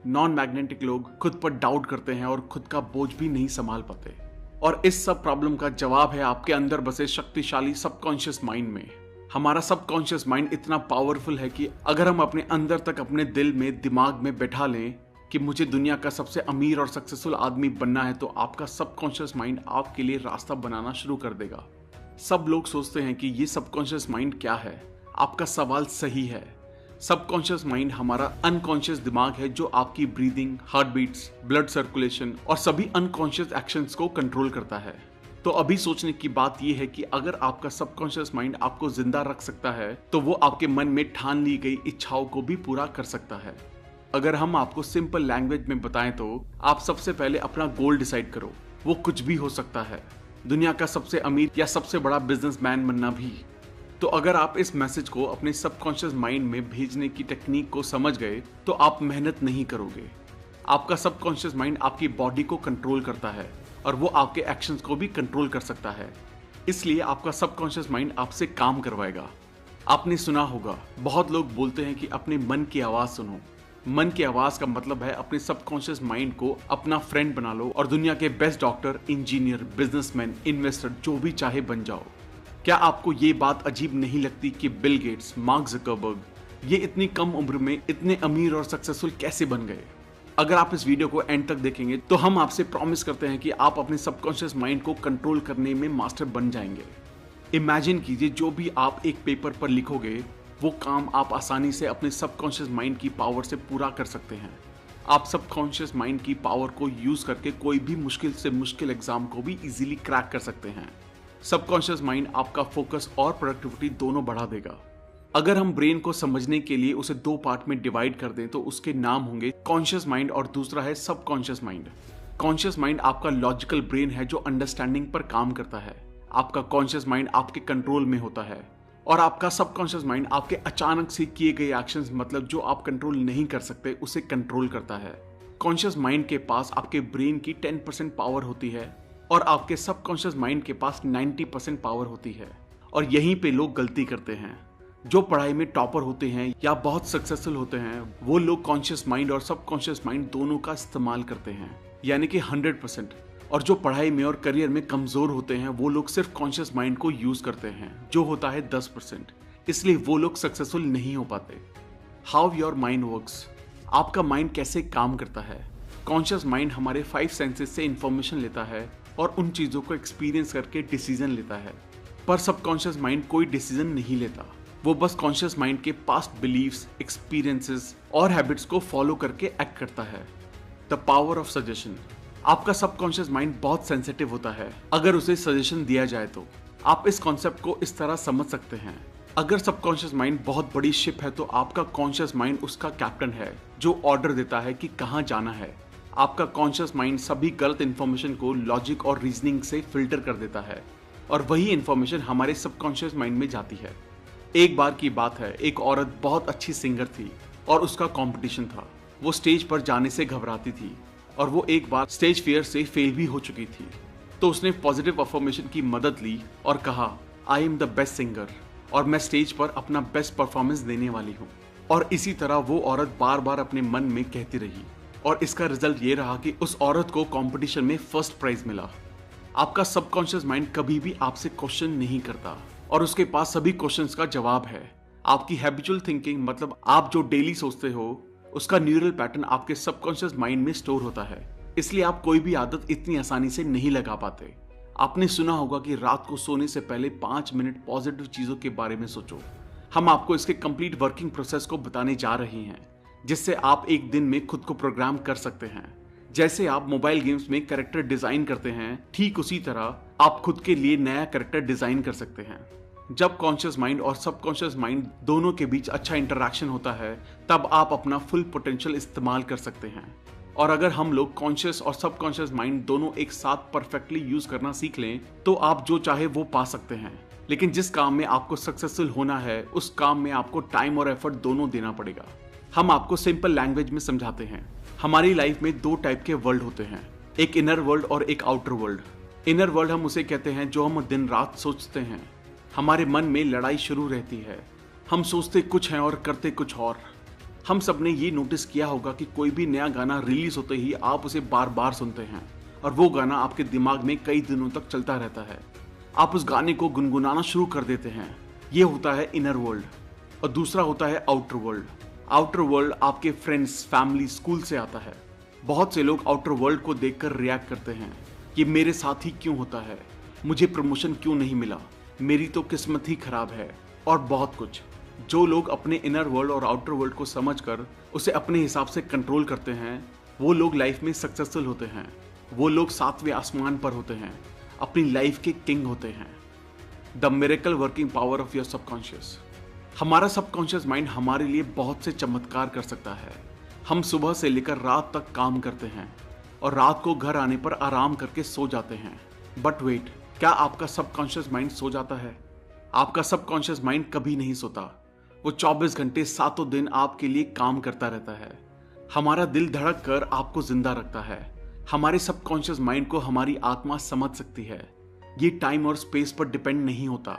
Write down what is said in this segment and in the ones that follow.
Non magnetic लोग खुद पर डाउट करते हैं और खुद का बोझ भी नहीं संभाल पाते। और इस सब प्रॉब्लम का जवाब है आपके अंदर बसे शक्तिशाली सबकॉन्शियस माइंड में। हमारा सबकॉन्शियस माइंड इतना पावरफुल है कि अगर हम अपने अंदर तक अपने दिल में दिमाग में बैठा लें कि मुझे दुनिया का सबसे अमीर और सक्सेसफुल आदमी बनना है, तो आपका सबकॉन्शियस माइंड आपके लिए रास्ता बनाना शुरू कर देगा। सब लोग सोचते हैं कि ये सबकॉन्शियस माइंड क्या है। आपका सवाल सही है। सबकॉन्शियस माइंड हमारा अनकॉन्शियस दिमाग है जो आपकी breathing, heart beats, blood circulation और सभी अनकॉन्शियस एक्शंस को कंट्रोल करता है। तो अभी सोचने की बात यह है कि अगर आपका सबकॉन्शियस माइंड आपको जिंदा रख सकता है तो वो आपके मन में ठान ली गई इच्छाओं को भी पूरा कर सकता है। अगर हम आपको सिंपल लैंग्वेज में बताएं तो आप सबसे पहले अपना गोल डिसाइड करो। वो कुछ भी हो सकता है, दुनिया का सबसे अमीर या सबसे बड़ा बिजनेसमैन बनना भी। तो अगर आप इस मैसेज को अपने सबकॉन्शियस माइंड में भेजने की टेक्निक को समझ गए तो आप मेहनत नहीं करोगे। आपका सबकॉन्शियस माइंड आपकी बॉडी को कंट्रोल करता है और वो आपके एक्शंस को भी कंट्रोल कर सकता है। इसलिए आपका सबकॉन्शियस माइंड आपसे काम करवाएगा। आपने सुना होगा, बहुत लोग बोलते हैं कि अपने मन की आवाज सुनो। मन की आवाज का मतलब है अपने सबकॉन्शियस माइंड को अपना फ्रेंड बना लो और दुनिया के best doctor, engineer, businessman, investor जो भी चाहे बन जाओ। क्या आपको ये बात अजीब नहीं लगती कि बिल गेट्स, मार्क ज़करबर्ग ये इतनी कम उम्र में इतने अमीर और सक्सेसफुल कैसे बन गए? अगर आप इस वीडियो को एंड तक देखेंगे तो हम आपसे प्रॉमिस करते हैं कि आप अपने सबकॉन्शियस माइंड को कंट्रोल करने में मास्टर बन जाएंगे। इमेजिन कीजिए, जो भी आप एक पेपर पर लिखोगे वो काम आप आसानी से अपने सबकॉन्शियस माइंड की पावर से पूरा कर सकते हैं। आप सबकॉन्शियस माइंड की पावर को यूज करके कोई भी मुश्किल से मुश्किल एग्जाम को भी इजीली क्रैक कर सकते हैं। सबकॉन्शियस माइंड आपका फोकस और प्रोडक्टिविटी दोनों बढ़ा देगा। अगर हम ब्रेन को समझने के लिए उसे दो पार्ट में डिवाइड कर दें तो उसके नाम होंगे कॉन्शियस माइंड और दूसरा है सबकॉन्शियस माइंड। कॉन्शियस माइंड आपका लॉजिकल ब्रेन है जो अंडरस्टैंडिंग पर काम करता है। आपका कॉन्शियस माइंड आपके कंट्रोल में होता है और आपका सबकॉन्शियस माइंड आपके अचानक से किए गए एक्शंस, मतलब जो आप कंट्रोल नहीं कर सकते, उसे कंट्रोल करता है। कॉन्शियस माइंड के पास आपके ब्रेन की 10% पावर होती है और आपके सबकॉन्शियस माइंड के पास 90% पावर होती है। और यहीं पे लोग गलती करते हैं। जो पढ़ाई में टॉपर होते हैं या बहुत सक्सेसफुल होते हैं वो लोग कॉन्शियस माइंड और सबकॉन्शियस माइंड दोनों का इस्तेमाल करते हैं, यानी कि 100%। और जो पढ़ाई में और करियर में कमजोर होते हैं वो लोग सिर्फ कॉन्शियस माइंड को यूज करते हैं, जो होता है 10%। इसलिए वो लोग सक्सेसफुल नहीं हो पाते। हाउ योर माइंड वर्क्स, आपका माइंड कैसे काम करता है। कॉन्शियस माइंड हमारे 5 सेंसेस से इंफॉर्मेशन लेता है और उन चीजों को एक्सपीरियंस करके डिसीजन लेता है। पर सबकॉन्शियस माइंड कोई डिसीजन नहीं लेता। वो बस कॉन्शियस माइंड के पास्ट बिलीव्स, एक्सपीरियंसेस और हैबिट्स को फॉलो करके एक्ट करता है। द पावर ऑफ सजेशन, आपका सबकॉन्शियस माइंड बहुत सेंसिटिव होता है। अगर उसे सजेशन दिया जाए तो आप इस कॉन्सेप्ट को इस तरह समझ सकते हैं। अगर सबकॉन्शियस माइंड बहुत बड़ी शिप है तो आपका कॉन्शियस माइंड उसका कैप्टन है जो ऑर्डर देता है कि कहां जाना है। आपका कॉन्शियस माइंड सभी गलत इंफॉर्मेशन को लॉजिक और रीजनिंग से फिल्टर कर देता है और वही इंफॉर्मेशन हमारे सबकॉन्शियस माइंड में जाती है। एक बार की बात है, एक औरत बहुत अच्छी सिंगर थी और उसका कंपटीशन था। वो स्टेज पर जाने से घबराती थी और वो एक बार स्टेज फियर से फेल भी हो चुकी थी। तो उसने पॉजिटिव अफर्मेशन की मदद ली और कहा, I am the best singer और मैं स्टेज पर अपना बेस्ट परफॉर्मेंस देने वाली हूँ। और इसी तरह वो औरत बार बार अपने मन में कहती रही और इसका रिजल्ट ये रहा कि उस औरत को कंपटीशन में फर्स्ट प्राइज मिला। आपका सबकॉन्शियस माइंड कभी भी आपसे क्वेश्चन नहीं करता और उसके पास सभी क्वेश्चंस का जवाब है। आपकी हैबिचुअल थिंकिंग, मतलब आप जो डेली सोचते हो, उसका न्यूरल पैटर्न आपके सबकॉन्शियस माइंड में स्टोर होता है। इसलिए आप कोई भी आदत इतनी आसानी से नहीं लगा पाते। आपने सुना होगा कि रात को सोने से पहले 5 मिनट पॉजिटिव चीजों के बारे में सोचो। हम आपको इसके कंप्लीट वर्किंग प्रोसेस को बताने जा रहे हैं, जिससे आप एक दिन में खुद को प्रोग्राम कर सकते हैं। जैसे आप मोबाइल गेम्स में कैरेक्टर डिजाइन करते हैं, ठीक उसी तरह आप खुद के लिए नया कैरेक्टर डिजाइन कर सकते हैं। जब कॉन्शियस माइंड और सबकॉन्शियस माइंड दोनों के बीच अच्छा इंटरेक्शन होता है तब आप अपना फुल पोटेंशियल इस्तेमाल कर सकते हैं। और अगर हम लोग कॉन्शियस और सबकॉन्शियस माइंड दोनों एक साथ परफेक्टली यूज करना सीख लें तो आप जो चाहे वो पा सकते हैं। लेकिन जिस काम में आपको सक्सेसफुल होना है उस काम में आपको टाइम और एफर्ट दोनों देना पड़ेगा। हम आपको सिंपल लैंग्वेज में समझाते हैं। हमारी लाइफ में 2 टाइप के वर्ल्ड होते हैं, एक इनर वर्ल्ड और एक आउटर वर्ल्ड। इनर वर्ल्ड हम उसे कहते हैं जो हम दिन रात सोचते हैं। हमारे मन में लड़ाई शुरू रहती है, हम सोचते कुछ हैं और करते कुछ और। हम सब ने ये नोटिस किया होगा कि कोई भी नया गाना रिलीज होते ही आप उसे बार बार सुनते हैं और वो गाना आपके दिमाग में कई दिनों तक चलता रहता है। आप उस गाने को गुनगुनाना शुरू कर देते हैं। ये होता है इनर वर्ल्ड और दूसरा होता है आउटर वर्ल्ड। आउटर वर्ल्ड आपके फ्रेंड्स, फैमिली, स्कूल से आता है। बहुत से लोग आउटर वर्ल्ड को देखकर रिएक्ट करते हैं कि मेरे साथ ही क्यों होता है, मुझे प्रमोशन क्यों नहीं मिला, मेरी तो किस्मत ही खराब है और बहुत कुछ। जो लोग अपने इनर वर्ल्ड और आउटर वर्ल्ड को समझकर उसे अपने हिसाब से कंट्रोल करते हैं, वो लोग लाइफ में सक्सेसफुल होते हैं। वो लोग सातवें आसमान पर होते हैं, अपनी लाइफ के किंग होते हैं। The miracle working power of your subconscious. हमारा सबकॉन्शियस माइंड हमारे लिए बहुत से चमत्कार कर सकता है। हम सुबह से लेकर रात तक काम करते हैं और रात को घर आने पर आराम करके सो जाते हैं। बट वेट, क्या आपका सबकॉन्शियस माइंड सो जाता है? आपका सबकॉन्शियस माइंड कभी नहीं सोता। वो 24 घंटे सातों दिन आपके लिए काम करता रहता है। हमारा दिल धड़क कर आपको जिंदा रखता है। हमारे सबकॉन्शियस माइंड को हमारी आत्मा समझ सकती है। ये टाइम और स्पेस पर डिपेंड नहीं होता।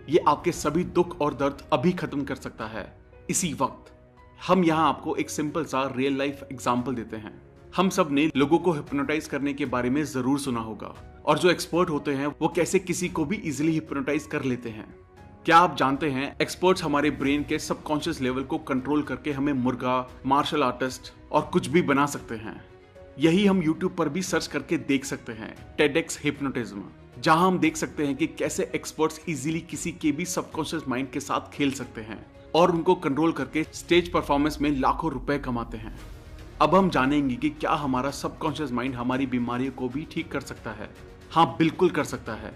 ये आपके सभी दुख और दर्द अभी खत्म कर सकता है, इसी वक्त। हम यहाँ आपको एक सिंपल सा रियल लाइफ एग्जाम्पल देते हैं। हम सब ने लोगों को हिप्नोटाइज करने के बारे में जरूर सुना होगा और जो एक्सपर्ट होते हैं वो कैसे किसी को भी इजीली हिप्नोटाइज कर लेते हैं। क्या आप जानते हैं एक्सपर्ट्स हमारे ब्रेन के सबकॉन्शियस लेवल को कंट्रोल करके हमें मुर्गा, मार्शल आर्टिस्ट और कुछ भी बना सकते हैं। यही हम YouTube पर भी सर्च करके देख सकते हैं, TEDx हिप्नोटिज्म, जहां हम देख सकते हैं कि कैसे एक्सपर्ट्स इजीली किसी के भी सबकॉन्शियस माइंड के साथ खेल सकते हैं और उनको कंट्रोल करके स्टेज परफॉर्मेंस में लाखों रुपए कमाते हैं। अब हम जानेंगे कि क्या हमारा सबकॉन्शियस माइंड हमारी बीमारियों को भी ठीक कर सकता है। हाँ, बिल्कुल कर सकता है।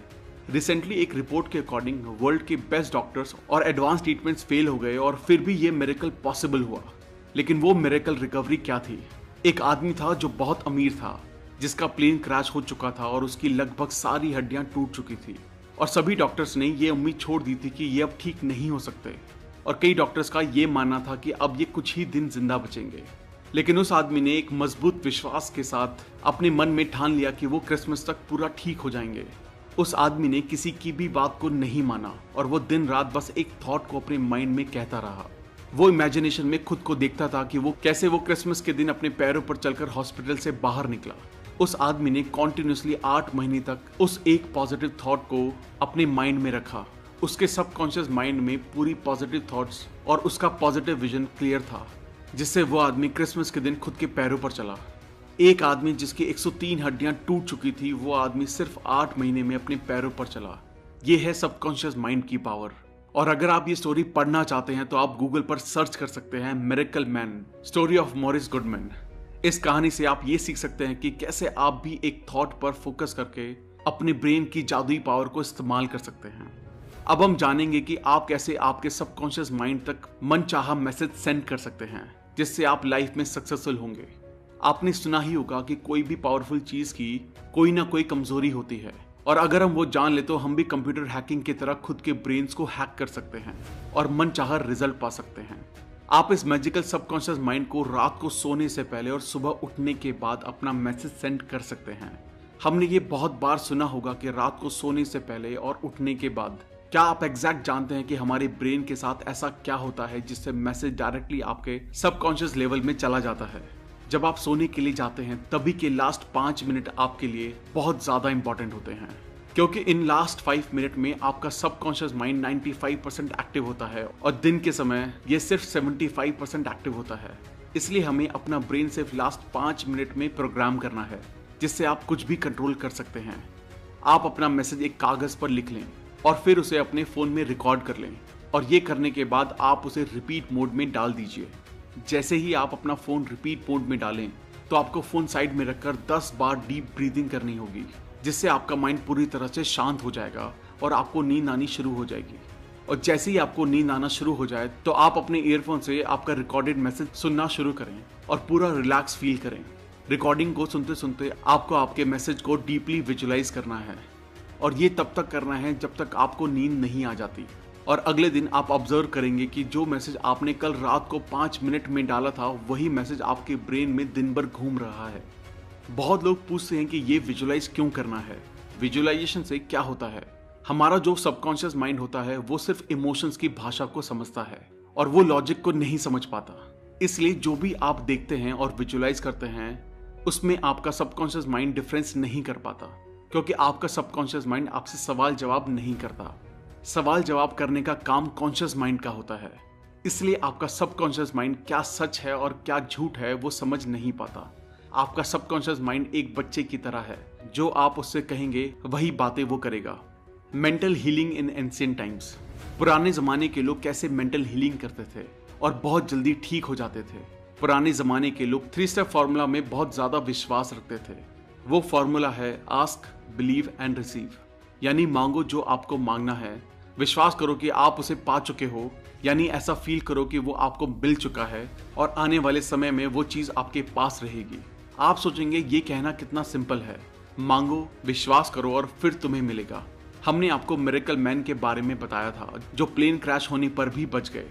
रिसेंटली एक रिपोर्ट के अकॉर्डिंग वर्ल्ड के बेस्ट डॉक्टर्स और एडवांस ट्रीटमेंट्स फेल हो गए और फिर भी ये मिरेकल पॉसिबल हुआ। लेकिन वो मिरेकल रिकवरी क्या थी? एक आदमी था जो बहुत अमीर था, जिसका प्लेन क्रैश हो चुका था और उसकी लगभग सारी हड्डियां टूट चुकी थी और सभी डॉक्टर्स ने ये उम्मीद छोड़ दी थी कि ये अब ठीक नहीं हो सकते और कई डॉक्टर्स का ये मानना था कि अब ये कुछ ही दिन जिंदा बचेंगे। लेकिन उस आदमी ने एक मजबूत विश्वास के साथ अपने मन में ठान लिया कि वो क्रिसमस तक पूरा ठीक हो जाएंगे। उस आदमी ने किसी की भी बात को नहीं माना और वो दिन रात बस एक थॉट को अपने माइंड में कहता रहा। वो इमेजिनेशन में खुद को देखता था कि वो कैसे क्रिसमस के दिन अपने पैरों पर चलकर हॉस्पिटल से बाहर निकला। उस आदमी ने कॉन्टिन्यूसली 8 महीने तक उस एक पॉजिटिव थॉट को अपने माइंड में रखा। उसके सबकॉन्शियस माइंड में पूरी पॉजिटिव थॉट्स और उसका पॉजिटिव विजन क्लियर था, जिससे वो आदमी क्रिसमस के दिन खुद के पैरों पर चला। एक आदमी जिसकी 103 हड्डियां टूट चुकी थी, वो आदमी सिर्फ 8 महीने में अपने पैरों पर चला। ये है सबकॉन्शियस माइंड की पावर। और अगर आप ये स्टोरी पढ़ना चाहते हैं तो आप गूगल पर सर्च कर सकते हैं miracle man, story of Morris Goodman. इस कहानी से आप ये सीख सकते हैं कि कैसे आप भी एक थॉट पर फोकस करके अपने ब्रेन की जादुई पावर को इस्तेमाल कर सकते हैं। अब हम जानेंगे कि आप कैसे आपके सबकॉन्शियस माइंड तक मनचाहा मैसेज सेंड कर सकते हैं, जिससे आप लाइफ में सक्सेसफुल होंगे। आपने सुना ही होगा कि कोई भी पावरफुल चीज की कोई ना कोई कमजोरी होती है और अगर हम वो जान ले तो हम भी कंप्यूटर हैकिंग की तरह खुद के ब्रेन्स को हैक कर सकते हैं और मनचाहा रिजल्ट पा सकते हैं। आप इस मैजिकल सबकॉन्शियस माइंड को रात को सोने से पहले और सुबह उठने के बाद अपना मैसेज सेंड कर सकते हैं। हमने ये बहुत बार सुना होगा कि रात को सोने से पहले और उठने के बाद। क्या आप एग्जैक्ट जानते हैं कि हमारे ब्रेन के साथ ऐसा क्या होता है जिससे मैसेज डायरेक्टली आपके सबकॉन्शियस लेवल में चला जाता है? जब आप सोने के लिए जाते हैं तभी के लास्ट 5 मिनट आपके लिए बहुत ज्यादा इंपॉर्टेंट होते हैं, क्योंकि इन लास्ट 5 मिनट में आपका सबकॉन्शियस माइंड 95% एक्टिव होता है और दिन के समय ये सिर्फ 75% एक्टिव होता है। इसलिए हमें अपना ब्रेन सिर्फ लास्ट 5 मिनट में प्रोग्राम करना है, जिससे आप कुछ भी कंट्रोल कर सकते हैं। आप अपना मैसेज एक कागज पर लिख लें और फिर उसे अपने फोन में रिकॉर्ड कर लें और ये करने के बाद आप उसे रिपीट मोड में डाल दीजिए। जैसे ही आप अपना फोन रिपीट मोड में डालें तो आपको फोन साइड में रखकर 10 बार डीप ब्रीदिंग करनी होगी, जिससे आपका माइंड पूरी तरह से शांत हो जाएगा और आपको नींद आनी शुरू हो जाएगी। और जैसे ही आपको नींद आना शुरू हो जाए तो आप अपने ईयरफोन से आपका रिकॉर्डेड मैसेज सुनना शुरू करें और पूरा रिलैक्स फील करें। रिकॉर्डिंग को सुनते सुनते आपको आपके मैसेज को डीपली विजुअलाइज करना है और ये तब तक करना है जब तक आपको नींद नहीं आ जाती। और अगले दिन आप ऑब्जर्व करेंगे कि जो मैसेज आपने कल रात को 5 मिनट में डाला था वही मैसेज आपके ब्रेन में दिन भर घूम रहा है। बहुत लोग पूछते हैं कि ये विजुअलाइज क्यों करना है, विजुअलाइजेशन से क्या होता है। हमारा जो सबकॉन्शियस माइंड होता है वो सिर्फ इमोशंस की भाषा को समझता है और वो लॉजिक को नहीं समझ पाता। इसलिए जो भी आप देखते हैं और विजुलाइज करते हैं उसमें आपका सबकॉन्शियस माइंड डिफरेंस नहीं कर पाता, क्योंकि आपका सबकॉन्शियस माइंड आपसे सवाल जवाब नहीं करता। सवाल जवाब करने का काम कॉन्शियस माइंड का होता है। इसलिए आपका सबकॉन्शियस माइंड क्या सच है और क्या झूठ है वो समझ नहीं पाता। आपका सबकॉन्शियस माइंड एक बच्चे की तरह है, जो आप उससे कहेंगे वही बातें वो करेगा। Mental healing in ancient times. पुराने जमाने के लोग कैसे मेंटल हीलिंग करते थे और बहुत जल्दी ठीक हो जाते थे। पुराने जमाने के लोग 3 स्टेप फॉर्मूला में बहुत ज्यादा विश्वास रखते थे। वो फॉर्मूला है आस्क, बिलीव एंड रिसीव। यानी मांगो जो आपको मांगना है, विश्वास करो कि आप उसे पा चुके हो, यानी ऐसा फील करो कि वो आपको मिल चुका है और आने वाले समय में वो चीज आपके पास रहेगी। आप सोचेंगे ये कहना कितना सिंपल है, मांगो, विश्वास करो और फिर तुम्हें मिलेगा। हमने आपको मिरेकल मैन के बारे में बताया था, जो प्लेन क्रैश होने पर भी बच गए।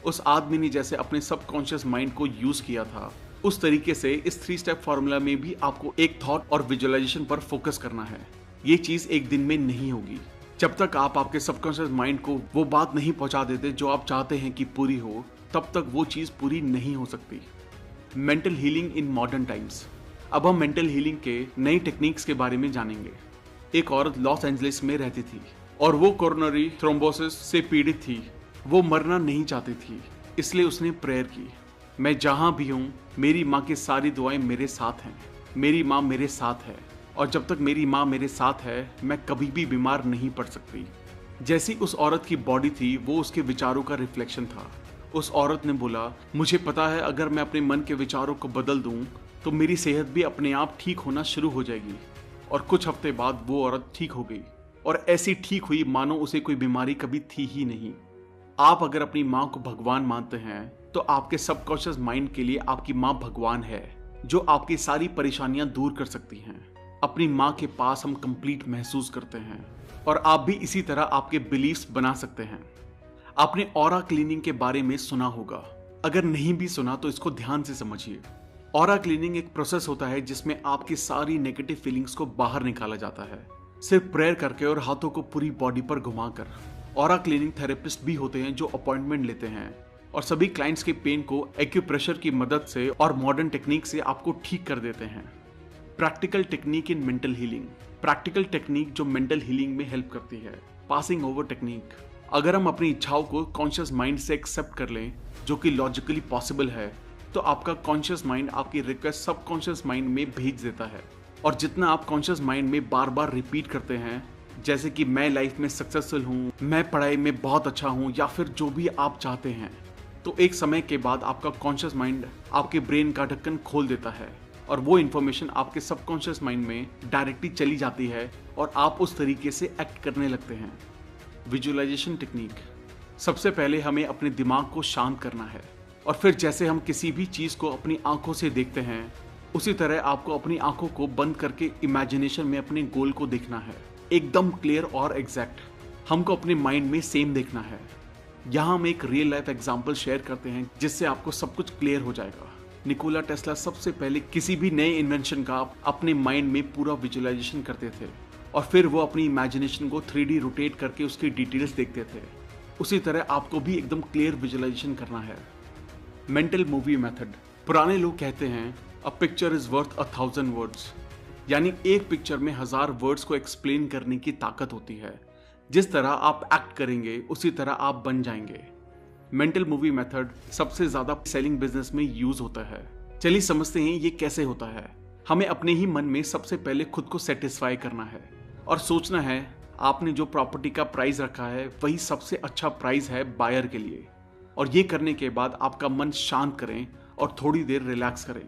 उस आदमी ने जैसे अपने सबकॉन्शियस माइंड को यूज किया था, उस तरीके से इस 3 स्टेप फॉर्मूला में भी आपको एक थॉट और विजुअलाइजेशन पर फोकस करना है। ये चीज एक दिन में नहीं होगी। जब तक आप आपके सबकॉन्शियस माइंड को वो बात नहीं पहुंचा देते जो आप चाहते हैं कि पूरी हो, तब तक वो चीज पूरी नहीं हो सकती। Mental healing in modern times. अब हम मेंटल हीलिंग के नई टेक्निक्स के बारे में जानेंगे। एक औरत लॉस एंजलिस में रहती थी और वो कोरोनरी थ्रोम्बोसिस से पीड़ित थी। वो मरना नहीं चाहती थी, इसलिए उसने प्रेयर की, मैं जहां भी हूं मेरी माँ की सारी दुआएं मेरे साथ हैं। मेरी माँ मेरे साथ है और जब तक मेरी माँ मेरे साथ है मैं कभी भी बीमार नहीं पड़ सकती। जैसी उस औरत की बॉडी थी वो उसके विचारों का रिफ्लेक्शन था। उस औरत ने बोला, मुझे पता है अगर मैं अपने मन के विचारों को बदल दूं तो मेरी सेहत भी अपने आप ठीक होना शुरू हो जाएगी। और कुछ हफ्ते बाद वो औरत ठीक हो गई और ऐसी ठीक हुई मानो उसे कोई बीमारी कभी थी ही नहीं। आप अगर अपनी माँ को भगवान मानते हैं तो आपके सबकॉन्शियस माइंड के लिए आपकी माँ भगवान है, जो आपकी सारी परेशानियां दूर कर सकती हैं। अपनी माँ के पास हम कंप्लीट महसूस करते हैं और आप भी इसी तरह आपके बिलीफ्स बना सकते हैं। आपने ऑरा क्लीनिंग के बारे में सुना होगा, अगर नहीं भी सुना तो इसको ध्यान से समझिए। ऑरा क्लीनिंग एक प्रोसेस होता है जिसमें आपकी सारी नेगेटिव फीलिंग्स को बाहर निकाला जाता है, सिर्फ प्रेयर करके और हाथों को पूरी बॉडी पर घुमाकर। ऑरा क्लीनिंग थेरेपिस्ट भी होते हैं जो अपॉइंटमेंट लेते हैं और सभी क्लाइंट्स के पेन को एक्यूप्रेशर की मदद से और मॉडर्न टेक्निक से आपको ठीक कर देते हैं। Practical technique in mental healing. Practical technique जो मेंटल हीलिंग में हेल्प करती है। Passing over technique. अगर हम अपनी इच्छाओं को कॉन्शियस माइंड से एक्सेप्ट कर लें, जो कि लॉजिकली पॉसिबल है, तो आपका कॉन्शियस माइंड आपकी रिक्वेस्ट सबकॉन्शियस माइंड में भेज देता है। और जितना आप कॉन्शियस माइंड में बार बार रिपीट करते हैं, जैसे कि मैं लाइफ में सक्सेसफुल हूँ, मैं पढ़ाई में बहुत अच्छा हूँ, या फिर जो भी आप चाहते हैं, तो एक समय के बाद आपका कॉन्शियस माइंड आपके ब्रेन का ढक्कन खोल देता है और वो इन्फॉर्मेशन आपके सबकॉन्शियस माइंड में डायरेक्टली चली जाती है और आप उस तरीके से एक्ट करने लगते हैं। Visualisation technique. सबसे पहले हमें अपने दिमाग को शांत करना है और फिर जैसे हम किसी भी चीज को अपनी आंखों से देखते हैं, उसी तरह आपको अपनी आंखों को बंद करके इमेजिनेशन में अपने गोल को देखना है, एकदम क्लियर और एग्जैक्ट। हमको अपने माइंड में सेम देखना है। यहाँ हम एक रियल लाइफ एग्जाम्पल शेयर करते हैं जिससे आपको सब कुछ क्लियर हो जाएगा। निकोला टेस्ला सबसे पहले किसी भी नए इन्वेंशन का अपने माइंड में पूरा विजुअलाइजेशन करते थे और फिर वो अपनी इमेजिनेशन को 3D रोटेट करके उसकी डिटेल्स देखते थे। उसी तरह आपको भी एकदम क्लियर विजुअलाइजेशन करना है। Mental movie method. पुराने लोग कहते हैं a picture is worth 1000 words, यानी एक पिक्चर में 1000 वर्ड्स को एक्सप्लेन करने की ताकत होती है। जिस तरह आप एक्ट करेंगे उसी तरह आप बन जाएंगे। मेंटल मूवी मेथड सबसे ज्यादा सेलिंग बिजनेस में यूज होता है। चलिए समझते हैं ये कैसे होता है। हमें अपने ही मन में सबसे पहले खुद को सेटिस्फाई करना है और सोचना है आपने जो प्रॉपर्टी का प्राइस रखा है वही सबसे अच्छा प्राइस है बायर के लिए। और ये करने के बाद आपका मन शांत करें और थोड़ी देर रिलैक्स करें,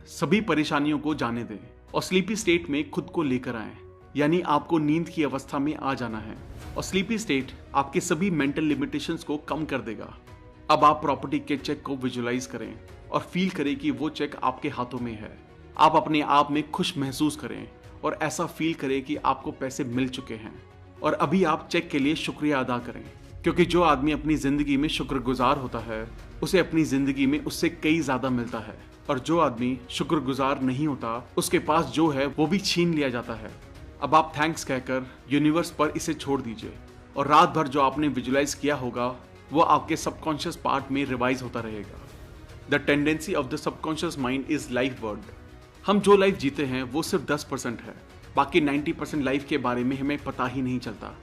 सभी परेशानियों को जाने दें और स्लीपी स्टेट में खुद को लेकर आएं, यानी आपको नींद की अवस्था में आ जाना है। और स्लीपी स्टेट आपके सभी मेंटल लिमिटेशंस को कम कर देगा। अब आप प्रॉपर्टी के चेक को विजुअलाइज करें और फील करें कि वो चेक आपके हाथों में है। आप अपने आप में खुश महसूस करें और ऐसा फील करें कि आपको पैसे मिल चुके हैं। और अभी आप चेक के लिए शुक्रिया अदा करें, क्योंकि जो आदमी अपनी जिंदगी में शुक्रगुजार होता है उसे अपनी जिंदगी में उससे कई ज्यादा मिलता है, और जो आदमी शुक्रगुजार नहीं होता उसके पास जो है वो भी छीन लिया जाता है। अब आप थैंक्स कहकर यूनिवर्स पर इसे छोड़ दीजिए और रात भर जो आपने विजुलाइज किया होगा वो आपके सबकॉन्शियस पार्ट में रिवाइज होता रहेगा। The tendency of the subconscious mind is life word. हम जो लाइफ जीते हैं वो सिर्फ 10% है, बाकी 90% लाइफ के बारे में हमें पता ही नहीं चलता।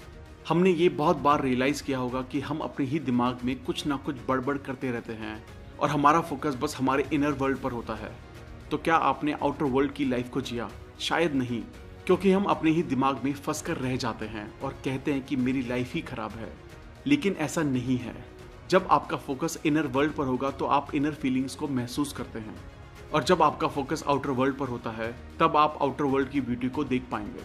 हमने ये बहुत बार रियलाइज किया होगा कि हम अपने ही दिमाग में कुछ ना कुछ बड़बड़ करते रहते हैं और हमारा फोकस बस हमारे इनर वर्ल्ड पर होता है। तो क्या आपने आउटर वर्ल्ड की लाइफ को जिया? शायद नहीं, क्योंकि हम अपने ही दिमाग में फंस कर रह जाते हैं और कहते हैं कि मेरी लाइफ ही खराब है। लेकिन ऐसा नहीं है। जब आपका फोकस इनर वर्ल्ड पर होगा तो आप इनर फीलिंग्स को महसूस करते हैं, और जब आपका फोकस आउटर वर्ल्ड पर होता है तब आप आउटर वर्ल्ड की ब्यूटी को देख पाएंगे।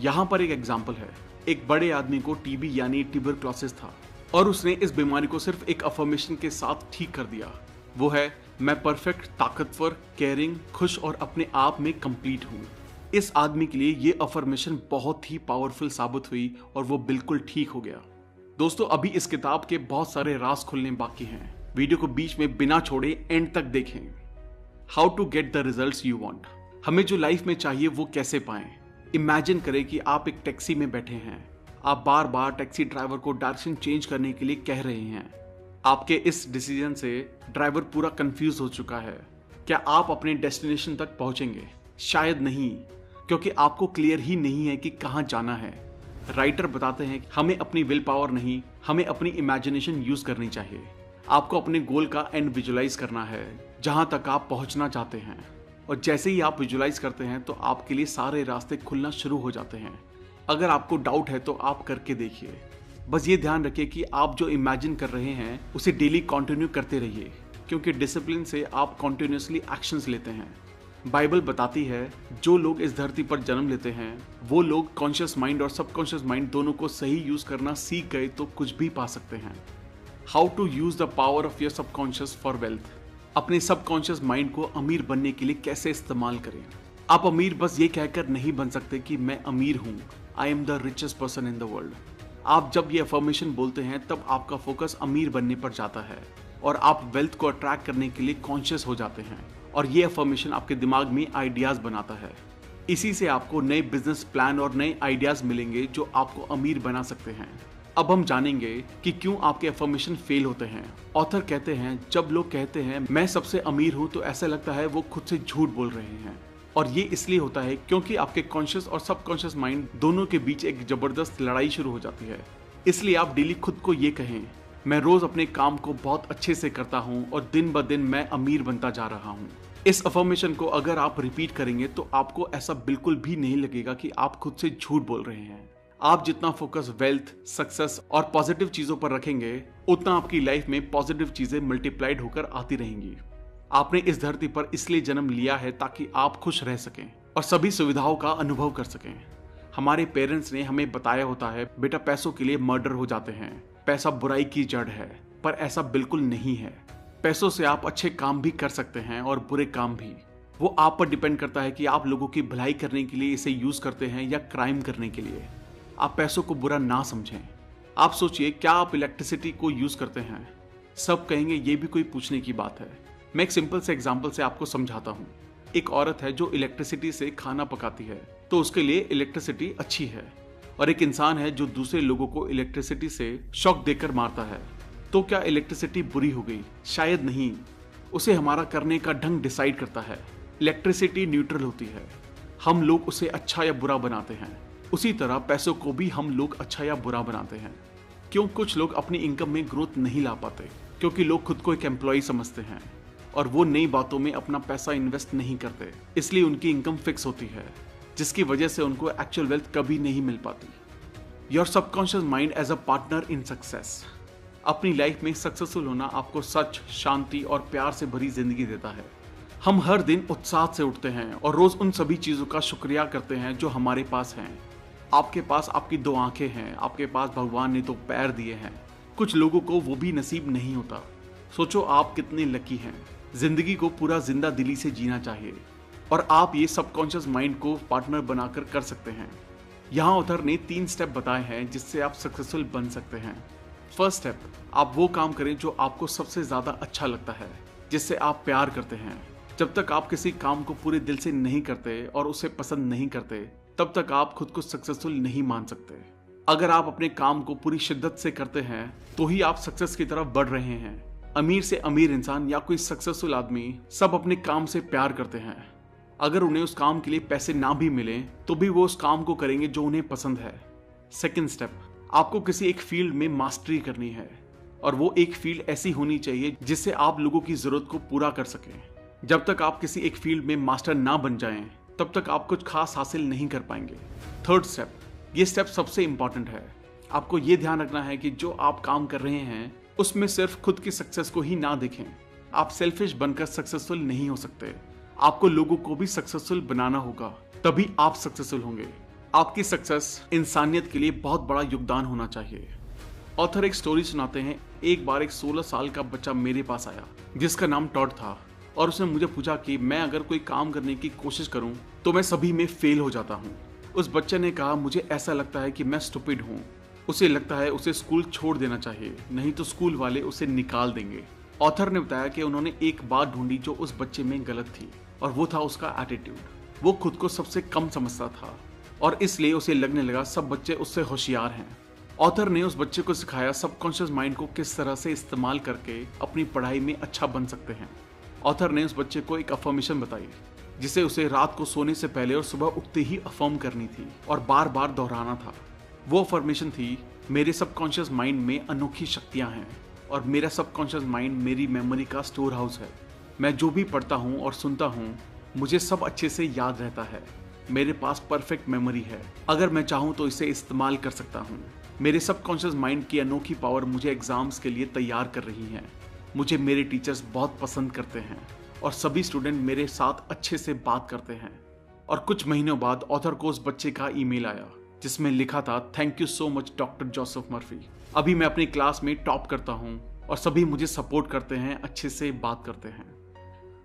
यहाँ पर एक एग्जाम्पल है। एक बड़े आदमी को टीबी यानी ट्यूबरक्लोसिस था और उसने इस बीमारी को सिर्फ एक अफर्मेशन के साथ ठीक कर दिया। वो है, मैं परफेक्ट, ताकतवर, केयरिंग, खुश और अपने आप में कंप्लीट हूँ। इस आदमी के लिए ये अफर्मेशन बहुत ही पावरफुल साबित हुई और वो बिल्कुल ठीक हो गया। दोस्तों, अभी इस किताब के बहुत सारे राज खुलने बाकी हैं। वीडियो को बीच में बिना छोड़े एंड तक देखें। How to get the results you want. हमें जो लाइफ में चाहिए वो कैसे पाएं। इमेजिन करें कि आप एक टैक्सी में बैठे हैं। आप बार बार टैक्सी ड्राइवर को डायरेक्शन चेंज करने के लिए कह रहे हैं। आपके इस डिसीजन से ड्राइवर पूरा कंफ्यूज हो चुका है। क्या आप अपने डेस्टिनेशन तक पहुंचेंगे? शायद नहीं, क्योंकि आपको क्लियर ही नहीं है कि कहां जाना है। राइटर बताते हैं कि हमें अपनी विल पावर नहीं, हमें अपनी इमेजिनेशन यूज करनी चाहिए। आपको अपने गोल का एंड विजुलाइज करना है, जहां तक आप पहुंचना चाहते हैं। और जैसे ही आप विजुलाइज करते हैं तो आपके लिए सारे रास्ते खुलना शुरू हो जाते हैं। अगर आपको डाउट है तो आप करके देखिए। बस ये ध्यान रखिए कि आप जो इमेजिन कर रहे हैं उसे डेली कंटिन्यू करते रहिए, क्योंकि डिसिप्लिन से आप कंटिन्यूअसली एक्शंस लेते हैं। बाइबल बताती है जो लोग इस धरती पर जन्म लेते हैं वो लोग कॉन्शियस माइंड और सबकॉन्शियस माइंड दोनों को सही यूज करना सीख गए तो कुछ भी पा सकते हैं। How to use the power of your subconscious for wealth. अपने सबकॉन्शियस माइंड को अमीर बनने के लिए कैसे इस्तेमाल करें। आप अमीर बस ये कहकर नहीं बन सकते कि मैं अमीर हूं, I am the richest person in the world. आप जब ये अफर्मेशन बोलते हैं तब आपका फोकस अमीर बनने पर जाता है और आप वेल्थ को अट्रैक्ट करने के लिए कॉन्शियस हो जाते हैं, और ये अफर्मेशन आपके दिमाग में आइडियाज बनाता है। इसी से आपको नए बिजनेस प्लान और नए आइडियाज मिलेंगे जो आपको अमीर बना सकते हैं। अब हम जानेंगे कि क्यों आपके अफर्मेशन फेल होते हैं। ऑथर कहते हैं जब लोग कहते हैं मैं सबसे अमीर हूं तो ऐसा लगता है वो खुद से झूठ बोल रहे हैं, और ये इसलिए होता है क्योंकि आपके कॉन्शियस और सबकॉन्शियस माइंड दोनों के बीच एक जबरदस्त लड़ाई शुरू हो जाती है। इसलिए आप डेली खुद को ये कहें, मैं रोज अपने काम को बहुत अच्छे से करता हूं और दिन ब दिन मैं अमीर बनता जा रहा हूं। इस अफर्मेशन को अगर आप रिपीट करेंगे तो आपको ऐसा बिल्कुल भी नहीं लगेगा कि आप खुद से झूठ बोल रहे हैं। आप जितना फोकस वेल्थ, सक्सेस और पॉजिटिव चीजों पर रखेंगे उतना आपकी लाइफ में पॉजिटिव चीजें मल्टीप्लाइड होकर आती रहेंगी। आपने इस धरती पर इसलिए जन्म लिया है ताकि आप खुश रह सकें और सभी सुविधाओं का अनुभव कर सकें। हमारे पेरेंट्स ने हमें बताया होता है बेटा पैसों के लिए मर्डर हो जाते हैं, पैसा बुराई की जड़ है, पर ऐसा बिल्कुल नहीं है। पैसों से आप अच्छे काम भी कर सकते हैं और बुरे काम भी। वो आप पर डिपेंड करता है कि आप लोगों की भलाई करने के लिए इसे यूज करते हैं या क्राइम करने के लिए। आप पैसों को बुरा ना समझें। आप सोचिए क्या आप इलेक्ट्रिसिटी को यूज करते हैं? सब कहेंगे ये भी कोई पूछने की बात है। मैं एक सिंपल से एग्जांपल से आपको समझाता हूँ। एक औरत है जो इलेक्ट्रिसिटी से खाना पकाती है तो उसके लिए इलेक्ट्रिसिटी अच्छी है, और एक इंसान है जो दूसरे लोगों को इलेक्ट्रिसिटी से शॉक देकर मारता है। तो क्या इलेक्ट्रिसिटी बुरी हो गई? शायद नहीं। उसे हमारा करने का ढंग डिसाइड करता है। इलेक्ट्रिसिटी न्यूट्रल होती है, हम लोग उसे अच्छा या बुरा बनाते हैं। उसी तरह पैसों को भी हम लोग अच्छा या बुरा बनाते हैं। क्यों कुछ लोग अपनी इनकम में ग्रोथ नहीं ला पाते? क्योंकि लोग खुद को एक एम्प्लॉय समझते हैं और वो नई बातों में अपना पैसा इन्वेस्ट नहीं करते, इसलिए उनकी इनकम फिक्स होती है, जिसकी वजह से उनको एक्चुअल वेल्थ कभी नहीं मिल पाती। Your subconscious mind as a partner in success. अपनी लाइफ में सक्सेसफुल होना आपको सच, शांति और प्यार से भरी जिंदगी देता है। हम हर दिन उत्साह से उठते हैं और रोज उन सभी चीजों का शुक्रिया करते हैं जो हमारे पास हैं। आपके पास आपकी 2 आंखें हैं, आपके पास भगवान ने 2 पैर दिए हैं। कुछ लोगों को वो भी नसीब नहीं होता। सोचो आप कितने लकी हैं। जिंदगी को पूरा जिंदा दिली से जीना चाहिए, और आप ये सबकॉन्शियस माइंड को पार्टनर बनाकर कर सकते हैं। यहाँ ऑथर ने 3 स्टेप बताए हैं जिससे आप सक्सेसफुल बन सकते हैं। फर्स्ट स्टेप, आप वो काम करें जो आपको सबसे ज्यादा अच्छा लगता है, जिससे आप प्यार करते हैं। जब तक आप किसी काम को पूरे दिल से नहीं करते और उसे पसंद नहीं करते तब तक आप खुद को सक्सेसफुल नहीं मान सकते। अगर आप अपने काम को पूरी शिद्दत से करते हैं तो ही आप सक्सेस की तरफ बढ़ रहे हैं। अमीर से अमीर इंसान या कोई सक्सेसफुल आदमी सब अपने काम से प्यार करते हैं। अगर उन्हें उस काम के लिए पैसे ना भी मिले तो भी वो उस काम को करेंगे जो उन्हें पसंद है। सेकंड स्टेप, आपको किसी एक फील्ड में मास्टरी करनी है और वो एक फील्ड ऐसी होनी चाहिए जिससे आप लोगों की जरूरत को पूरा कर सकें। जब तक आप किसी एक फील्ड में मास्टर ना बन जाएं तब तक आप कुछ खास हासिल नहीं कर पाएंगे। थर्ड स्टेप, ये स्टेप सबसे इंपॉर्टेंट है। आपको ये ध्यान रखना है कि जो आप काम कर रहे हैं उसमें सिर्फ खुद की सक्सेस को ही ना देखें। आप सेल्फिश बनकर सक्सेसफुल नहीं हो सकते। आपको लोगों को भी सक्सेसफुल बनाना होगा, तभी आप सक्सेसफुल होंगे। आपकी सक्सेस इंसानियत के लिए बहुत बड़ा योगदान होना चाहिए। ऑथर एक स्टोरी सुनाते हैं। एक बार एक 16 साल का बच्चा मेरे पास आया जिसका नाम टॉड था और उसने मुझे पूछा कि मैं अगर कोई काम करने की कोशिश करूं तो मैं सभी में फेल हो जाता हूं। उस बच्चे ने कहा, मुझे ऐसा लगता है कि मैं स्टूपिड हूं। उसे लगता है उसे स्कूल छोड़ देना चाहिए, नहीं तो स्कूल वाले उसे निकाल देंगे। ऑथर ने बताया कि उन्होंने एक बात ढूंढी जो उस बच्चे में गलत थी और वो था उसका एटीट्यूड। वो खुद को सबसे कम समझता था और इसलिए उसे लगने लगा सब बच्चे उससे होशियार हैं। ऑथर ने उस बच्चे को सिखाया सबकॉन्शियस माइंड को किस तरह से इस्तेमाल करके अपनी पढ़ाई में अच्छा बन सकते हैं। ऑथर ने उस बच्चे को एक अफर्मेशन बताई जिसे उसे रात को सोने से पहले और सुबह उठते ही अफर्म करनी थी और बार बार दोहराना था। वो अफर्मेशन थी, मेरे सबकॉन्शियस माइंड में अनोखी शक्तियां हैं और मेरा सबकॉन्शियस माइंड मेरी मेमोरी का स्टोर हाउस है। मैं जो भी पढ़ता हूँ और सुनता हूँ मुझे सब अच्छे से याद रहता है। मेरे पास परफेक्ट मेमोरी है, अगर मैं चाहूँ तो इसे इस्तेमाल कर सकता हूँ। मेरे सबकॉन्शियस माइंड की अनोखी पावर मुझे एग्जाम्स के लिए तैयार कर रही है। मुझे मेरे टीचर्स बहुत पसंद करते हैं और सभी स्टूडेंट मेरे साथ अच्छे से बात करते हैं। और कुछ महीनों बाद ऑथर को उस बच्चे का ईमेल आया जिसमें लिखा था, thank you so much doctor Joseph Murphy. अभी मैं अपनी क्लास में टॉप करता हूँ और सभी मुझे सपोर्ट करते हैं, अच्छे से बात करते हैं।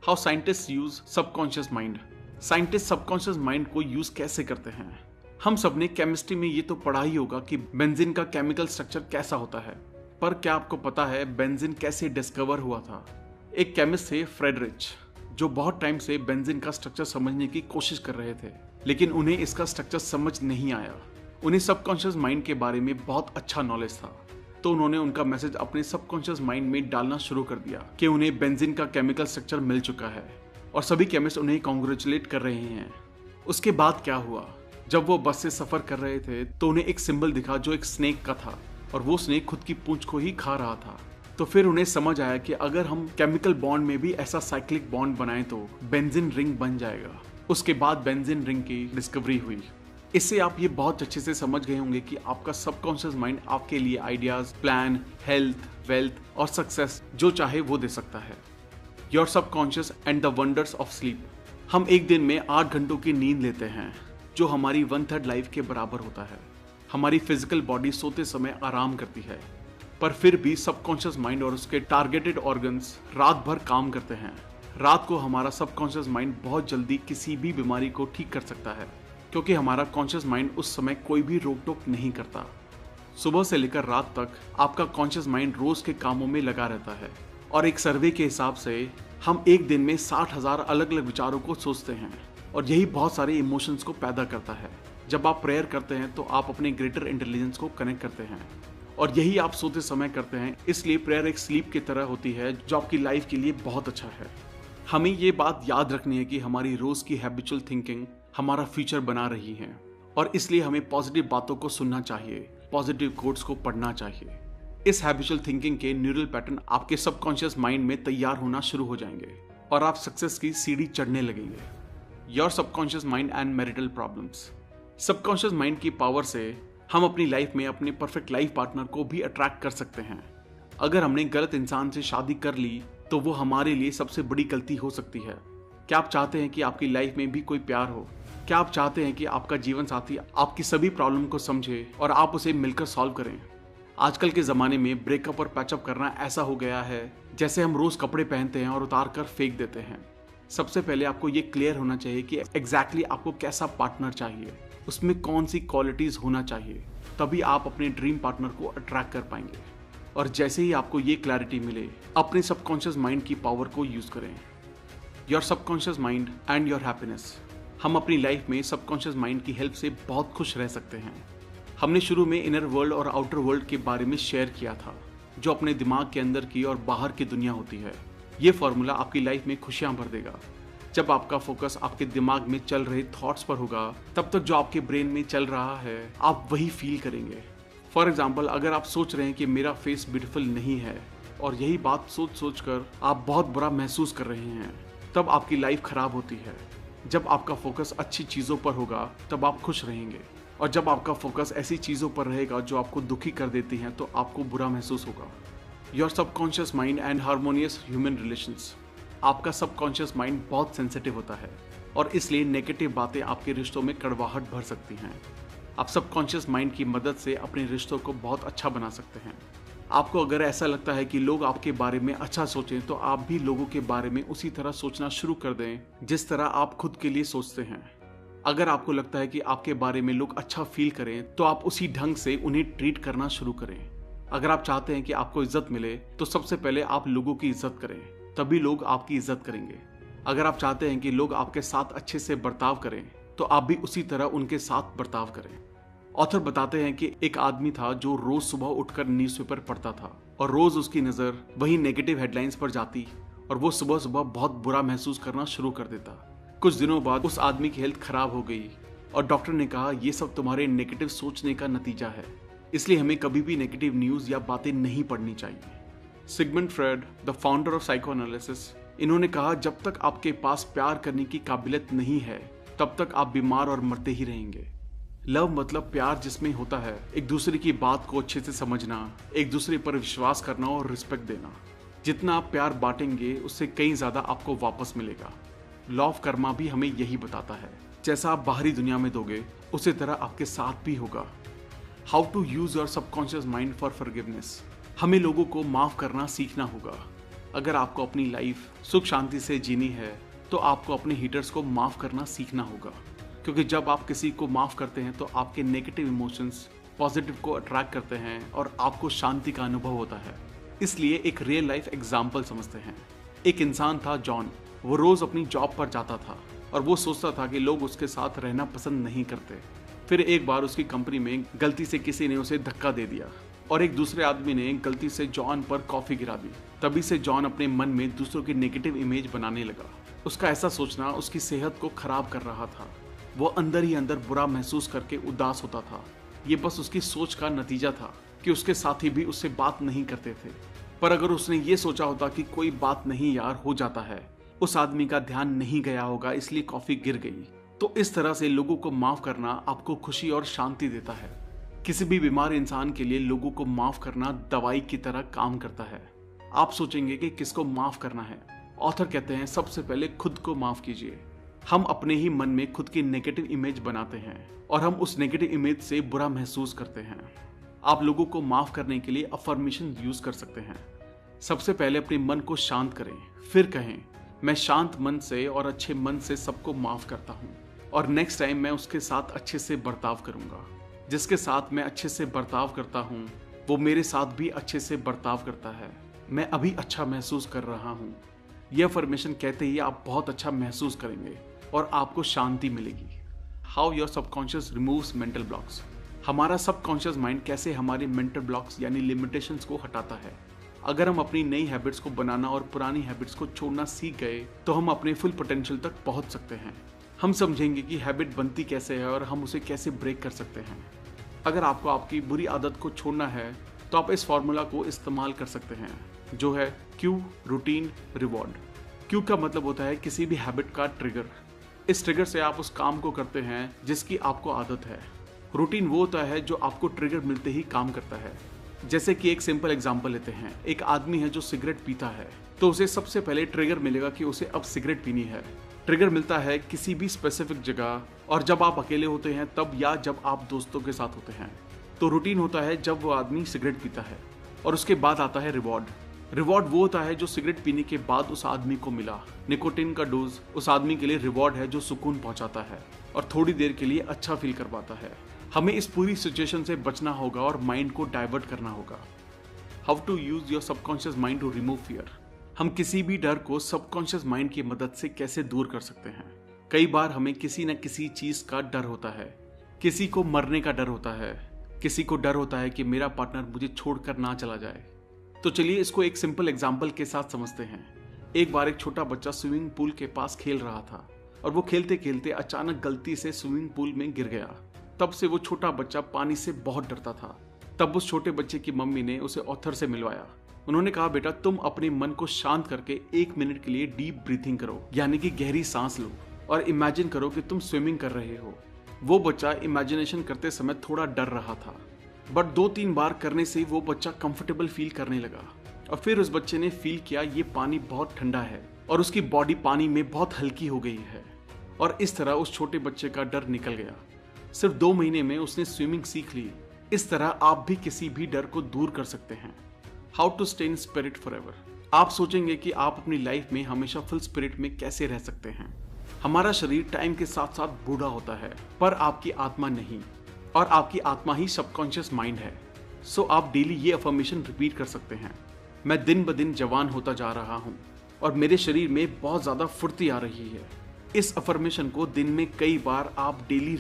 How scientist use subconscious mind. Scientist subconscious mind को यूज कैसे करते हैं? हम सब ने केमिस्ट्री में ये तो पढ़ा ही होगा कि बेंजीन का केमिकल स्ट्रक्चर कैसा होता है, पर क्या आपको पता है बेंजीन कैसे डिस्कवर हुआ था? एक केमिस्ट थे फ्रेडरिच, जो बहुत टाइम से बेंजीन का स्ट्रक्चर समझने की कोशिश कर रहे थे, लेकिन उन्हें इसका स्ट्रक्चर समझ नहीं आया। उन्हें सबकॉन्शियस माइंड के बारे में बहुत अच्छा नॉलेज था, तो उन्होंने उनका मैसेज अपने सबकॉन्शियस माइंड में डालना शुरू कर दिया कि उन्हें बेंजीन का केमिकल स्ट्रक्चर मिल चुका है और सभी केमिस्ट उन्हें कॉन्ग्रेचुलेट कर रहे हैं। उसके बाद क्या हुआ, जब वो बस से सफर कर रहे थे तो उन्हें एक सिंबल दिखा जो एक स्नेक का था और वो स्नेक खुद की पूंछ को ही खा रहा था। तो फिर उन्हें समझ आया कि अगर हम केमिकल बॉन्ड में भी ऐसा साइक्लिक बॉन्ड बनाएं तो बेंजीन रिंग बन जाएगा। उसके बाद बेंजीन रिंग की डिस्कवरी हुई। इससे आप ये बहुत अच्छे से समझ गए होंगे कि आपका सबकॉन्शियस माइंड आपके लिए आइडियाज, प्लान, हेल्थ, वेल्थ और सक्सेस जो चाहे वो दे सकता है। Your subconscious and the wonders of sleep. हम एक दिन में 8 घंटों की नींद लेते हैं जो हमारी 1/3 लाइफ के बराबर होता है। हमारी फिजिकल बॉडी सोते समय आराम करती है, पर फिर भी सबकॉन्शियस माइंड और उसके टारगेटेड ऑर्गन्स रात भर काम करते हैं। रात को हमारा सबकॉन्शियस माइंड बहुत जल्दी किसी भी बीमारी को ठीक कर सकता है, क्योंकि हमारा कॉन्शियस माइंड उस समय कोई भी रोक टोक नहीं करता। सुबह से लेकर रात तक आपका कॉन्शियस माइंड रोज के कामों में लगा रहता है और एक सर्वे के हिसाब से हम एक दिन में 60,000 अलग अलग विचारों को सोचते हैं और यही बहुत सारे इमोशंस को पैदा करता है। जब आप प्रेयर करते हैं तो आप अपने ग्रेटर इंटेलिजेंस को कनेक्ट करते हैं और यही आप सोते समय करते हैं। इसलिए प्रेयर एक स्लीप की तरह होती है जो आपकी लाइफ के लिए बहुत अच्छा है। हमें ये बात याद रखनी है कि हमारी रोज की हैबिचुअल थिंकिंग हमारा फ्यूचर बना रही है और इसलिए हमें पॉजिटिव बातों को सुनना चाहिए, पॉजिटिव कोट्स को पढ़ना चाहिए। इस हैबिचुअल थिंकिंग के न्यूरल पैटर्न आपके सबकॉन्शियस माइंड में तैयार होना शुरू हो जाएंगे और आप सक्सेस की सीढ़ी चढ़ने लगेंगे। Your subconscious mind and marital problems. Subconscious mind की पावर से हम अपनी लाइफ में अपने परफेक्ट लाइफ पार्टनर को भी अट्रैक्ट कर सकते हैं। अगर हमने गलत इंसान से शादी कर ली तो वो हमारे लिए सबसे बड़ी गलती हो सकती है। क्या आप चाहते हैं कि आपकी लाइफ में भी कोई प्यार हो? क्या आप चाहते हैं कि आपका जीवन साथी आपकी सभी प्रॉब्लम को समझे और आप उसे मिलकर सॉल्व करें? आजकल के ज़माने में ब्रेकअप और पैचअप करना ऐसा हो गया है जैसे हम रोज़ कपड़े पहनते हैं और उतार कर फेंक देते हैं। सबसे पहले आपको ये क्लियर होना चाहिए कि एग्जैक्टली आपको कैसा पार्टनर चाहिए, उसमें कौन सी क्वालिटीज़ होना चाहिए, तभी आप अपने ड्रीम पार्टनर को अट्रैक्ट कर पाएंगे। और जैसे ही आपको ये क्लैरिटी मिले, अपने सबकॉन्शियस माइंड की पावर को यूज़ करें। Your subconscious mind and your happiness. हम अपनी लाइफ में सबकॉन्शियस माइंड की हेल्प से बहुत खुश रह सकते हैं। हमने शुरू में इनर वर्ल्ड और आउटर वर्ल्ड के बारे में शेयर किया था। जो अपने दिमाग के अंदर की और बाहर की दुनिया होती है। ये फॉर्मूला आपकी लाइफ में खुशियां भर देगा। जब आपका फोकस आपके दिमाग में चल रहे थॉट्स पर होगा, तब तक जो आपके ब्रेन में चल रहा है आप वही फील करेंगे। फॉर एग्जाम्पल, अगर आप सोच रहे हैं कि मेरा फेस ब्यूटीफुल नहीं है और यही बात सोच सोच कर आप बहुत बुरा महसूस कर रहे हैं, तब आपकी लाइफ खराब होती है। जब आपका फोकस अच्छी चीज़ों पर होगा तब आप खुश रहेंगे, और जब आपका फोकस ऐसी चीज़ों पर रहेगा जो आपको दुखी कर देती हैं तो आपको बुरा महसूस होगा। Your subconscious mind and harmonious human relations. आपका सबकॉन्शियस माइंड बहुत सेंसिटिव होता है और इसलिए नेगेटिव बातें आपके रिश्तों में कड़वाहट भर सकती हैं। आप सबकॉन्शियस माइंड की मदद से अपने रिश्तों को बहुत अच्छा बना सकते हैं। आपको अगर ऐसा लगता है कि लोग आपके बारे में अच्छा सोचें, तो आप भी लोगों के बारे में उसी तरह सोचना शुरू कर दें जिस तरह आप खुद के लिए सोचते हैं। अगर आपको लगता है कि आपके बारे में लोग अच्छा फील करें, तो आप उसी ढंग से उन्हें ट्रीट करना शुरू करें। अगर आप चाहते हैं कि आपको इज्जत मिले, तो सबसे पहले आप लोगों की इज्जत करें, तभी लोग आपकी इज्जत करेंगे। अगर आप चाहते हैं कि लोग आपके साथ अच्छे से बर्ताव करें, तो आप भी उसी तरह उनके साथ बर्ताव करें। ऑथर बताते हैं कि एक आदमी था जो रोज सुबह उठकर न्यूज़पेपर पढ़ता था और रोज उसकी नजर वही नेगेटिव हेडलाइंस पर जाती और वो सुबह सुबह बहुत बुरा महसूस करना शुरू कर देता। कुछ दिनों बाद उस आदमी की हेल्थ खराब हो गई और डॉक्टर ने कहा, ये सब तुम्हारे नेगेटिव सोचने का नतीजा है, इसलिए हमें कभी भी नेगेटिव न्यूज या बातें नहीं पढ़नी चाहिए। Sigmund Freud, the founder of psychoanalysis, इन्होंने कहा, जब तक आपके पास प्यार करने की काबिलियत नहीं है, तब तक आप बीमार और मरते ही रहेंगे। लव मतलब प्यार, जिसमें होता है एक दूसरे की बात को अच्छे से समझना, एक दूसरे पर विश्वास करना और रिस्पेक्ट देना। जितना आप प्यार बांटेंगे, उससे कहीं ज्यादा आपको वापस मिलेगा। लॉ ऑफ कर्मा भी हमें यही बताता है, जैसा आप बाहरी दुनिया में दोगे, उसी तरह आपके साथ भी होगा। How to use your subconscious mind for forgiveness. हमें लोगों को माफ करना सीखना होगा। अगर आपको अपनी लाइफ सुख शांति से जीनी है, तो आपको अपने हीटर्स को माफ करना सीखना होगा, क्योंकि जब आप किसी को माफ करते हैं तो आपके नेगेटिव इमोशंस पॉजिटिव को अट्रैक्ट करते हैं और आपको शांति का अनुभव होता है। इसलिए एक रियल लाइफ एग्जाम्पल समझते हैं। एक इंसान था जॉन। वो रोज अपनी जॉब पर जाता था और वो सोचता था कि लोग उसके साथ रहना पसंद नहीं करते। फिर एक बार उसकी कंपनी में गलती से किसी ने उसे धक्का दे दिया और एक दूसरे आदमी ने गलती से जॉन पर कॉफी गिरा दी। तभी से जॉन अपने मन में दूसरों की नेगेटिव इमेज बनाने लगा। उसका ऐसा सोचना उसकी सेहत को खराब कर रहा था। वो अंदर ही अंदर बुरा महसूस करके उदास होता था। ये बस उसकी सोच का नतीजा था कि उसके साथी भी उससे बात नहीं करते थे। पर अगर उसने ये सोचा होता कि कोई बात नहीं यार, हो जाता है, उस आदमी का ध्यान नहीं गया होगा, इसलिए कॉफी गिर गई। तो इस तरह से लोगों को माफ करना आपको खुशी और शांति देता है। किसी भी बीमार इंसान के लिए लोगों को माफ करना दवाई की तरह काम करता है। आप सोचेंगे कि किसको माफ करना है। ऑथर कहते हैं, सबसे पहले खुद को माफ कीजिए। हम अपने ही मन में खुद की नेगेटिव इमेज बनाते हैं और हम उस नेगेटिव इमेज से बुरा महसूस करते हैं। आप लोगों को माफ करने के लिए अफर्मेशन यूज कर सकते हैं। सबसे पहले अपने मन को शांत करें, फिर कहें, मैं शांत मन से और अच्छे मन से सबको माफ करता हूँ और नेक्स्ट टाइम मैं उसके साथ अच्छे से बर्ताव करूंगा। जिसके साथ मैं अच्छे से बर्ताव करता हूँ, वो मेरे साथ भी अच्छे से बर्ताव करता है। मैं अभी अच्छा महसूस कर रहा हूँ। यह अफर्मेशन कहते ही आप बहुत अच्छा महसूस करेंगे और आपको शांति मिलेगी। How your subconscious removes mental blocks. हमारा सबकॉन्शियस माइंड कैसे हमारे मेंटल ब्लॉक्स यानी लिमिटेशंस को हटाता है। अगर हम अपनी नई हैबिट्स को बनाना और पुरानी हैबिट्स को छोड़ना सीख गए, तो हम अपने फुल पोटेंशियल तक पहुंच सकते हैं। हम समझेंगे कि हैबिट बनती कैसे है और हम उसे कैसे ब्रेक कर सकते हैं। अगर आपको आपकी बुरी आदत को छोड़ना है, तो आप इस फॉर्मूला को इस्तेमाल कर सकते हैं, जो है क्यू, रूटीन, रिवॉर्ड। क्यू का मतलब होता है किसी भी हैबिट का ट्रिगर। इस ट्रिगर से आप उस काम को करते हैं जिसकी आपको आदत है। रूटीन वो होता है जो आपको ट्रिगर मिलते ही काम करता है। जैसे कि एक सिंपल एग्जांपल लेते हैं। एक आदमी है जो सिगरेट पीता है, तो उसे सबसे पहले ट्रिगर मिलेगा कि उसे अब सिगरेट पीनी है। ट्रिगर मिलता है किसी भी स्पेसिफिक जगह, और जब आप अकेले होते हैं तब, या जब आप दोस्तों के साथ होते हैं। तो रूटीन होता है जब वो आदमी सिगरेट पीता है। और उसके बाद आता है रिवॉर्ड। रिवॉर्ड वो होता है जो सिगरेट पीने के बाद उस आदमी को मिला। निकोटीन का डोज उस आदमी के लिए रिवॉर्ड है जो सुकून पहुंचाता है और थोड़ी देर के लिए अच्छा फील करवाता है। हमें इस पूरी सिचुएशन से बचना होगा और माइंड को डाइवर्ट करना होगा। How to use your subconscious mind to remove fear. हम किसी भी डर को सबकॉन्शियस माइंड की मदद से कैसे दूर कर सकते हैं। कई बार हमें किसी न किसी चीज का डर होता है। किसी को मरने का डर होता है, किसी को डर होता है कि मेरा पार्टनर मुझे छोड़कर ना चला जाए, तो चलिए इसको एक सिंपल एग्जाम्पल के साथ समझते हैं। एक बार एक छोटा बच्चा स्विमिंग पूल के पास खेल रहा था और वो खेलते खेलते अचानक गलती से स्विमिंग पूल में गिर गया। तब से वो छोटा बच्चा पानी से बहुत डरता था। तब उस छोटे बच्चे की मम्मी ने उसे ऑथर से मिलवाया। उन्होंने कहा, बेटा तुम अपने मन को शांत करके 1 मिनट के लिए डीप ब्रीथिंग करो, यानी कि गहरी सांस लो और इमेजिन करो कि तुम स्विमिंग कर रहे हो। वो बच्चा इमेजिनेशन करते समय थोड़ा डर रहा था, बट 2-3 बार करने से वो बच्चा कंफर्टेबल फील करने लगा और फिर उस बच्चे ने फील किया ये पानी बहुत ठंडा है और उसकी बॉडी पानी में बहुत हल्की हो गई है और इस तरह उस छोटे बच्चे का डर निकल गया। सिर्फ 2 महीने में उसने स्विमिंग सीख ली। इस तरह आप भी किसी भी डर को दूर कर सकते हैं। How to stay in spirit forever. आप सोचेंगे कि आप अपनी लाइफ में हमेशा फुल स्पिरिट में कैसे रह सकते हैं। हमारा शरीर टाइम के साथ साथ बूढ़ा होता है, पर आपकी आत्मा नहीं, और आपकी आत्मा ही सबकॉन्शियस माइंड है। सो आप डेली ये अफर्मेशन रिपीट कर सकते हैं, मैं दिन ब दिन जवान होता जा रहा हूँ और मेरे शरीर में बहुत ज्यादा फुर्ती आ रही है। इस अफर्मेशन को दिन में कई बार आप डेली